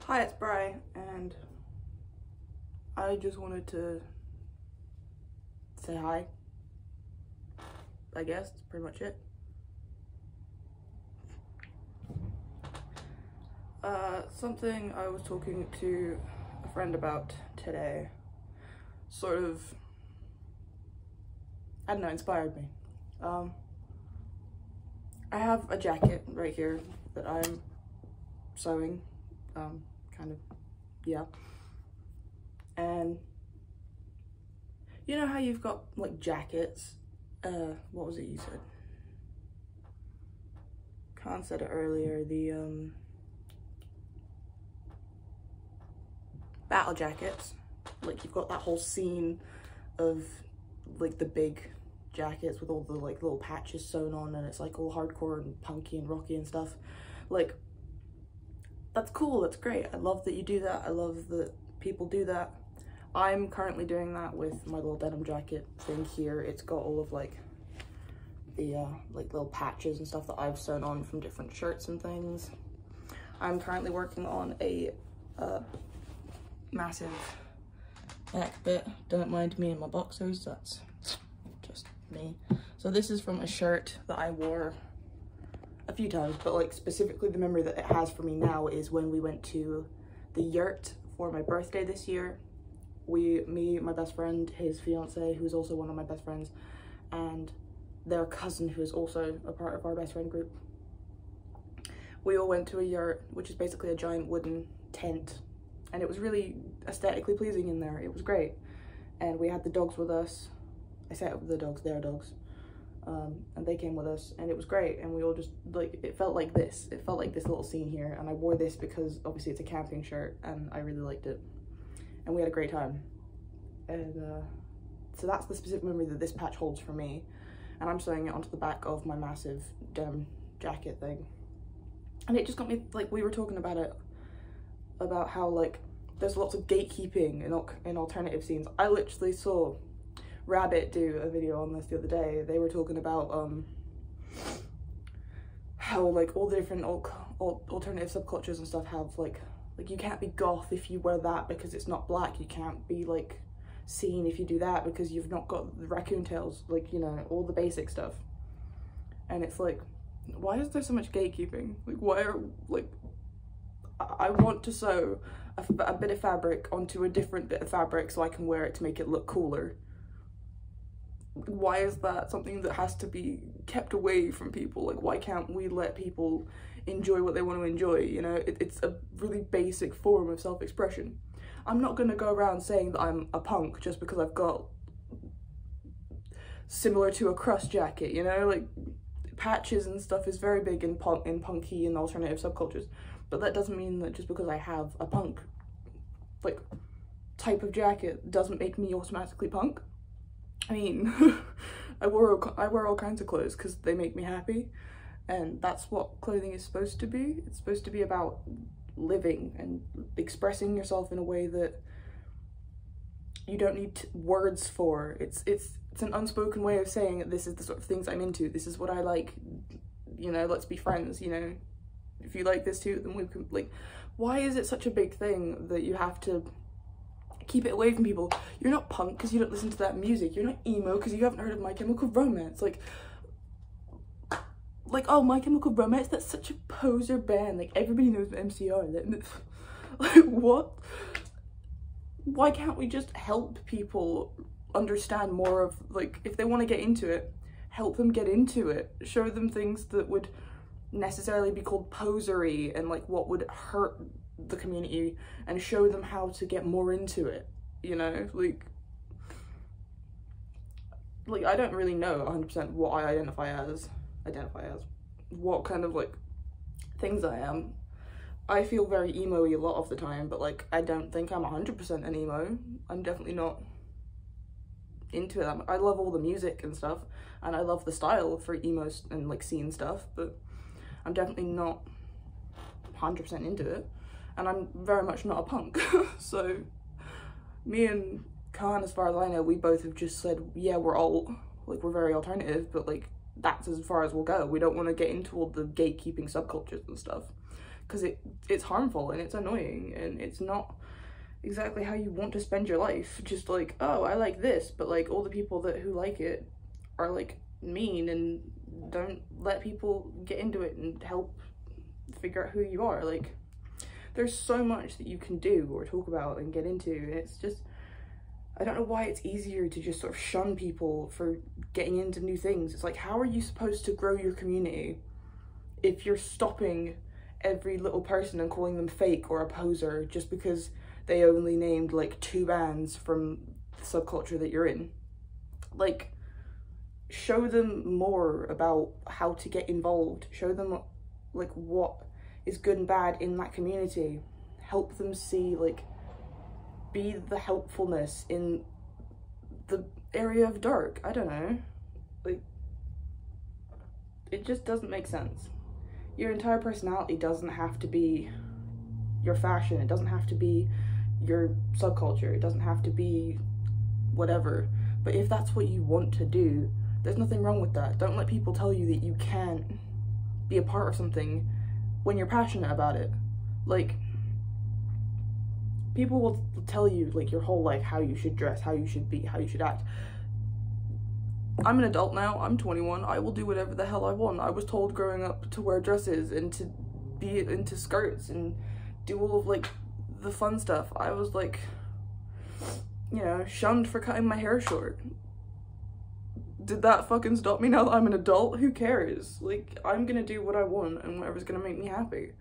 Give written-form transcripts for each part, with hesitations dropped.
Hi, it's Bri, and I just wanted to say hi. I guess that's pretty much it. Something I was talking to a friend about today sort of, I don't know, inspired me. I have a jacket right here that I'm sewing, yeah. And you know how you've got like jackets, what was it you said? Khan said it earlier, the battle jackets. Like you've got that whole scene of like the big jackets with all the like little patches sewn on, and it's like all hardcore and punky and rocky and stuff. Like, that's cool, that's great. I love that you do that. I love that people do that. I'm currently doing that with my little denim jacket thing here. It's got all of like the like little patches and stuff that I've sewn on from different shirts and things. I'm currently working on a massive back bit. Don't mind me and my boxers, that's just me. So this is from a shirt that I wore a few times, but like specifically the memory that it has for me now is when we went to the yurt for my birthday this year. Me, my best friend, his fiance, who's also one of my best friends, and their cousin, who is also a part of our best friend group. We all went to a yurt, which is basically a giant wooden tent, and it was really aesthetically pleasing in there. It was great. And we had the dogs with us. I set up the dogs, their dogs. And they came with us, and it was great. And we all just, like, it felt like this. It felt like this little scene here. And I wore this because obviously it's a camping shirt, and I really liked it. And we had a great time. And so that's the specific memory that this patch holds for me. And I'm sewing it onto the back of my massive denim jacket thing. And it just got me, like, we were talking about it, about how, like, there's lots of gatekeeping in alternative scenes. I literally saw Rabbit do a video on this the other day. They were talking about how, like, all the different alternative subcultures and stuff have, like you can't be goth if you wear that because it's not black. You can't be, like, seen if you do that because you've not got the raccoon tails, like, you know, all the basic stuff. And it's like, why is there so much gatekeeping? Like, why are, like, I want to sew a bit of fabric onto a different bit of fabric so I can wear it to make it look cooler. Why is that something that has to be kept away from people? Like, why can't we let people enjoy what they want to enjoy, you know? It's a really basic form of self-expression. I'm not gonna go around saying that I'm a punk just because I've got similar to a crust jacket, you know? Like, patches and stuff is very big in punky and alternative subcultures, but that doesn't mean that just because I have a punk, like, type of jacket doesn't make me automatically punk. I mean, I wear all kinds of clothes because they make me happy, and that's what clothing is supposed to be. It's supposed to be about living and expressing yourself in a way that you don't need words for. It's an unspoken way of saying that this is the sort of things I'm into. This is what I like, you know, let's be friends, you know. If you like this too, then we can, like, why is it such a big thing that you have to keep it away from people? You're not punk because you don't listen to that music. You're not emo because you haven't heard of My Chemical Romance. Like, oh, My Chemical Romance, that's such a poser band. Like, everybody knows what MC are. Like, what? Why can't we just help people understand more of, like, if they want to get into it, help them get into it. Show them things that would necessarily be called posery and, like, what would hurt the community, and show them how to get more into it, you know? Like I don't really know 100% what I identify as, what kind of, like, things I am. I feel very emo-y a lot of the time, but, like, I don't think I'm 100% an emo. I'm definitely not into it. I love all the music and stuff, and I love the style for emo and, like, scene stuff, but I'm definitely not 100% into it. And I'm very much not a punk. So me and Khan, as far as I know, we both have just said, yeah, we're very alternative, but, like, that's as far as we'll go. We don't want to get into all the gatekeeping subcultures and stuff. because it's harmful and it's annoying and it's not exactly how you want to spend your life. Just like, oh, I like this, but like all the people who like it are like mean and don't let people get into it and help figure out who you are. Like, there's so much that you can do or talk about and get into, and it's just, I don't know why it's easier to just sort of shun people for getting into new things. It's like, how are you supposed to grow your community if you're stopping every little person and calling them fake or a poser just because they only named like 2 bands from the subculture that you're in? Like, show them more about how to get involved. Show them like what is good and bad in that community. Help them see, like, be the helpfulness in the area of dark. I don't know. Like, it just doesn't make sense. Your entire personality doesn't have to be your fashion. It doesn't have to be your subculture. It doesn't have to be whatever. But if that's what you want to do, there's nothing wrong with that. Don't let people tell you that you can't be a part of something when you're passionate about it. Like, people will tell you like your whole life how you should dress, how you should be, how you should act. I'm an adult now, I'm 21, I will do whatever the hell I want. I was told growing up to wear dresses and to be into skirts and do all of like the fun stuff. I was like, you know, shunned for cutting my hair short. Did that fucking stop me now that I'm an adult? Who cares? Like, I'm gonna do what I want and whatever's gonna make me happy.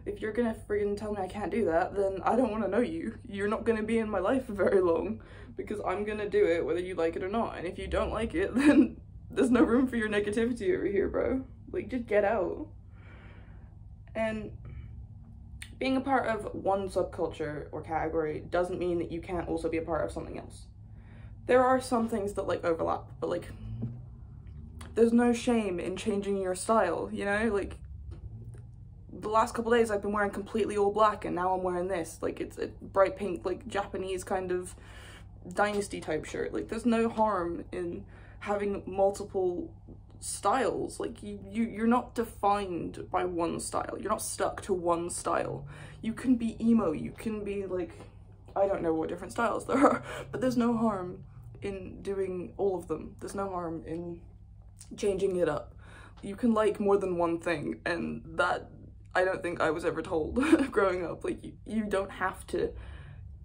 If you're gonna friggin' tell me I can't do that, then I don't want to know you. You're not gonna be in my life for very long, because I'm gonna do it whether you like it or not. And if you don't like it, then there's no room for your negativity over here, bro. Like, just get out. And being a part of one subculture or category doesn't mean that you can't also be a part of something else. There are some things that like overlap, but like, there's no shame in changing your style, you know? Like, the last couple days I've been wearing completely all black, and now I'm wearing this. Like, it's a bright pink, like, Japanese kind of dynasty type shirt. Like, there's no harm in having multiple styles. Like, you're not defined by one style. You're not stuck to one style. You can be emo, you can be like, I don't know what different styles there are, but there's no harm in doing all of them. There's no harm in changing it up. You can like more than one thing, and that I don't think I was ever told growing up. Like, you don't have to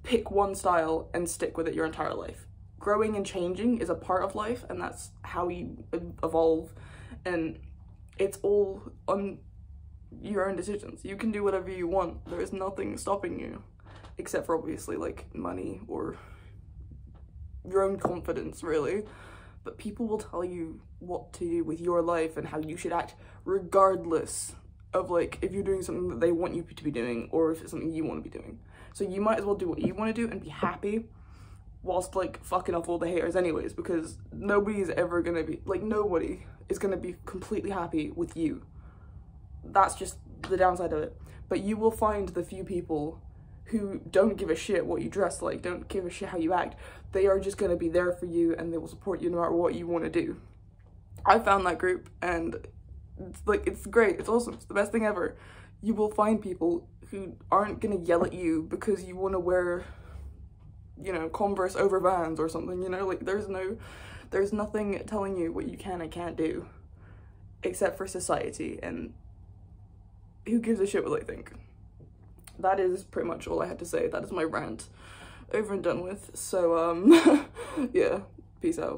pick one style and stick with it your entire life. Growing and changing is a part of life, and that's how you evolve, and it's all on your own decisions. You can do whatever you want. There is nothing stopping you, except for obviously like money or your own confidence, really. But people will tell you what to do with your life and how you should act, regardless of like if you're doing something that they want you to be doing or if it's something you want to be doing. So you might as well do what you want to do and be happy, whilst like fucking off all the haters anyways, because nobody is ever gonna be, like, nobody is gonna be completely happy with you. That's just the downside of it. But you will find the few people who don't give a shit what you dress like, don't give a shit how you act. They are just gonna be there for you, and they will support you no matter what you want to do. I found that group, and it's like, it's great, it's awesome, it's the best thing ever. You will find people who aren't gonna yell at you because you want to wear, you know, Converse over Vans or something, you know? Like, there's nothing telling you what you can and can't do, except for society, and who gives a shit what they think? That is pretty much all I had to say. That is my rant over and done with. So, yeah, peace out.